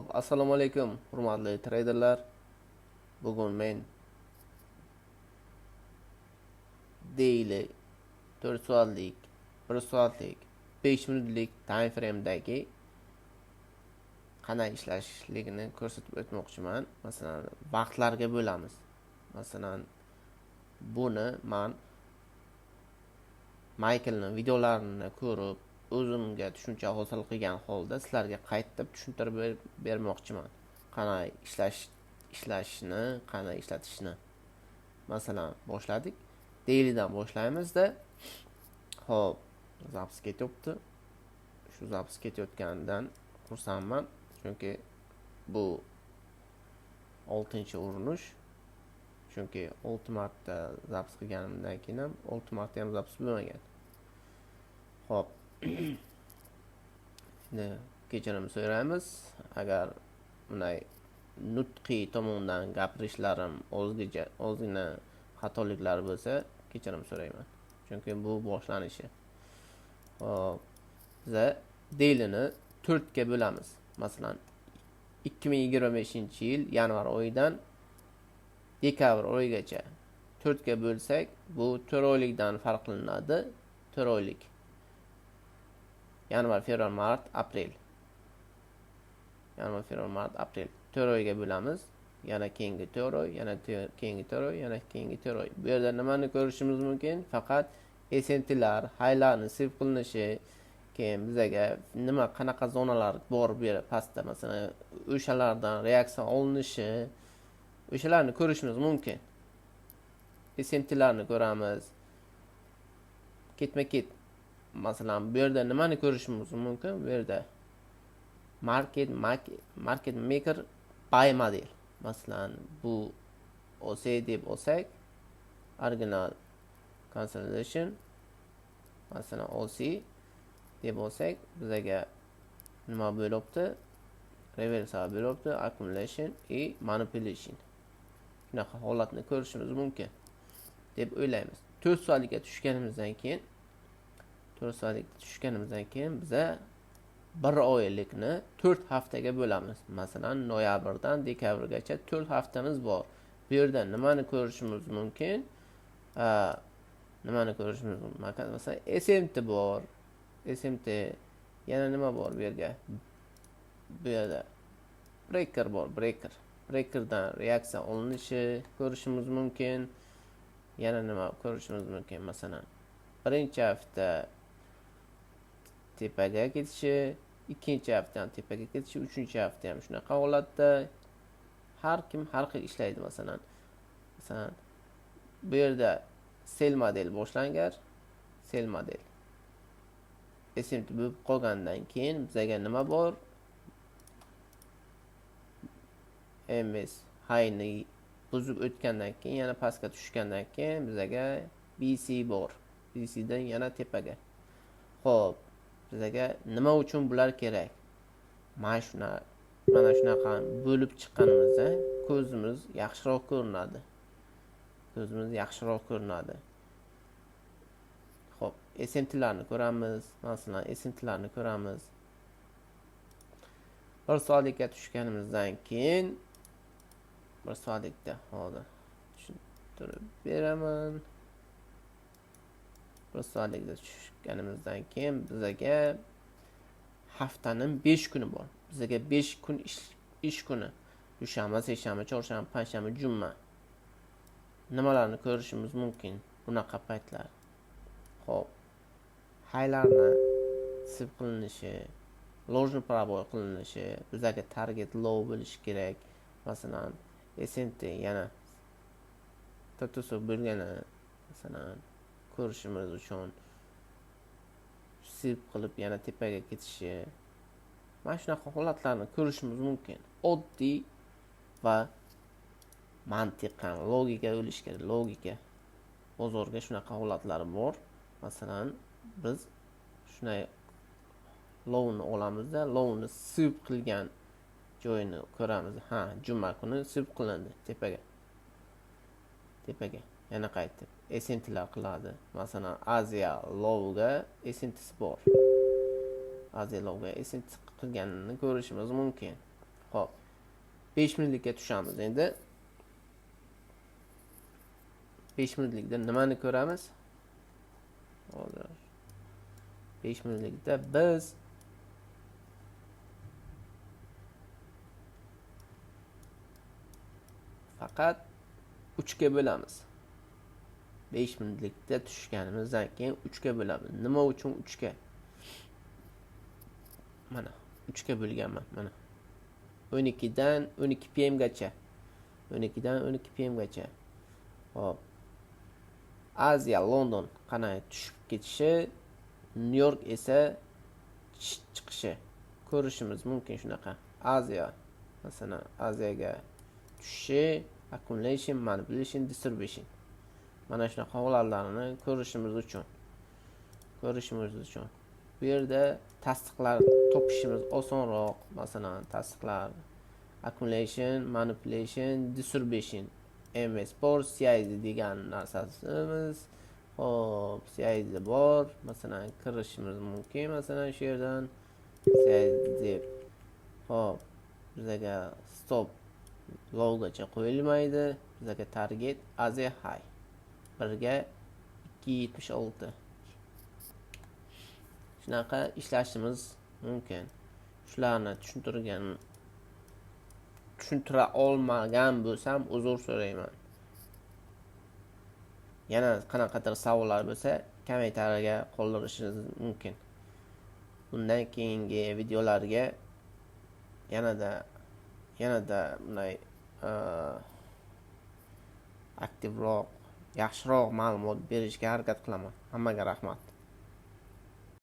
Xo'p, assalomu alaykum, hurmatli treyderlar. Bugun men daily 4 soatlik, 1 soatlik, 5 minutlik time frame'dagi qanday ishlashligini ko'rsatib o'tmoqchiman. Masalan, vaqtlarga bo'lamiz. Masalan, buni men Michaelning videolarini ko'rib, o'zimga tushuncha hosil qilgan holda sizlarga qaytib tushuntirib bermoqchiman. Qanday ishlashni, qanday ishlatishni. Masalan, boshladik. Daily'dan boshlaymiz-da. Xo'p, zapis ketyapti. Shu zapis ketayotganidan xursandman, chunki bu 6-urinish. Chunki 6 marta zapis qilganimdan keyin ham 6 marta ham zapis bo'lmagan. Xo'p. Endi kechirim so'raymiz. Agar bunday nutqiy tomondan gapirishlarim ozgina xatoliklar bo'lsa, kechirim so'rayman. Chunki bu boshlanishi. Xo'p. Biz daily'ni 4 ga bo'lamiz. Masalan, 2025-yil yanvar oyidan dekabr oyigacha 4 ga bo'lsak, bu 4 oylikdan farqlanadi. 4 oylik. Yanvar, fevral, mart, aprel. Yanvar, fevral, mart, aprel. 4 oyga bo'lamiz. Yana keyingi 4 oy, yana keyingi 4 oy, yana keyingi 4 oy. Bu yerda nimani ko'rishimiz mumkin? Faqat SMT'lar, haylarni save qilinishi, keyin bizga nima qanaqa zonalar bor bu yerda pastda, masalan, o'shalardan reaksiya olinishi, o'shalarni ko'rishimiz mumkin. SMT'larni ko'ramiz. Ketma-ket. Masalan, bu yerda nimani ko'rishimiz mumkin? Bu yerda market maker buy model. Masalan, bu OC deb olsak, original consolidation. Masalan, OC deb olsak, bizga nima bo'libdi? Reversal bo'libdi, accumulation va manipulation. Shunaqa holatni ko'rishimiz mumkin deb o'ylaymiz. 4 soatga tushganimizdan keyin biza 1 oylikni 4 haftaga bo'lamiz. Masalan, noyabrdan dekabrgacha 4 haftamiz bor. Bu yerda nimani ko'rishimiz mumkin? Masalan, SMT bor. SMT yana nima bor bu yerga? Bu yerda breaker bor, breakerdan reaksiya olinishi ko'rishimiz mumkin. Yana nima ko'rishimiz mumkin? Masalan, birinchi hafta tepaga ketishi, ikkinchi hafta ham tepaga ketishi, uchinchi hafta ham shunaqa holatda. Har kim har xil ishlaydi. Masalan, bu yerda sell model boshlangan, sell model. SMT bo'lib qolgandan keyin bizga nima bor? MS highni buzib o'tgandan keyin, yana pastga tushgandan keyin bizga BC bor. BC dan yana tepaga. Xo'p, bizga nima uchun bular kerak? Mana shunaqa bo'lib chiqqanimizda ko'zimiz yaxshiroq ko'rinadi. Xo'p, SMT'larni ko'ramiz. Masalan, SMT'larni ko'ramiz. 1 soatga tushganimizdan keyin 1 soatlikda hozir tushuntirib beraman. 1 soatlikda tushganimizdan keyin bizga haftaning 5 kuni bor. Bizga 5 kun ish kuni. Dushanba, seshanba, chorshanba, panshanba, juma. Nimalarni ko'rishimiz mumkin bunaqa paytlar? Xo'p, haylarni sip qilinishi, ложный пробой qilinishi, bizga target low bo'lishi kerak. Masalan, SMT yana to'tusi bo'lgani, masalan, ko'rishimiz uchun sip qilib yana tepaga ketishi. Mana shunaqa holatlarni ko'rishimiz mumkin. Oddiy va mantiqan, logika bo'lishi kerak, logika. Bozorga shunaqa holatlari bor. Masalan, biz shunday lowni olamizda, lowni sip qilgan joyini ko'ramiz. Juma kuni sip qilindi tepaga. Yana qaytib SMT'lar qiladi. Masalan, Aziya lowga SMT'si bor. Aziya lowga SMT qilganini ko'rishimiz mumkin. Xo'p. 5 minutlikka tushamiz endi. 5 minutlikda nimani ko'ramiz? Hozir 5 minutlikda biz faqat 3 ga bo'lamiz. 5 minutlikda tushganimizdan keyin 3 ga bo'lamiz. Nima uchun 3 ga? Mana 3 ga bo'lganman, mana. 12 dan 12 PM gacha. 12 dan 12 PM gacha. Hop. Aziya, London qanday tushib ketishi, New York esa chiqishi ko'rishimiz mumkin shunaqa. Aziya, masalan, Aziyaga tushishi, accumulation, manipulation, distribution. Mana shunaqa holatlarni ko'rishimiz uchun. Bu yerda tasdiqlar topishimiz osonroq. Masalan, tasdiqlar accumulation, manipulation, distribution. MS bor, CID degan narsamiz. Hop, CID bor. Masalan, kirishimiz mumkin. Masalan, shu yerdan CID. Hop, bizga stop lowgacha qo'yilmaydi. Bizga target as a high. 1 ga 2.76. Shunaqa ishlashimiz mumkin. Shularni tushuntira olmagan bo'lsam uzr so'rayman. Yana qanaqadir savollar bo'lsa, kommentariyga qoldirishingiz mumkin. Bundan keyingi videolarga yanada bunday aktivroq, yaxshiroq ma'lumot berishga harakat qilaman. Hammaga rahmat.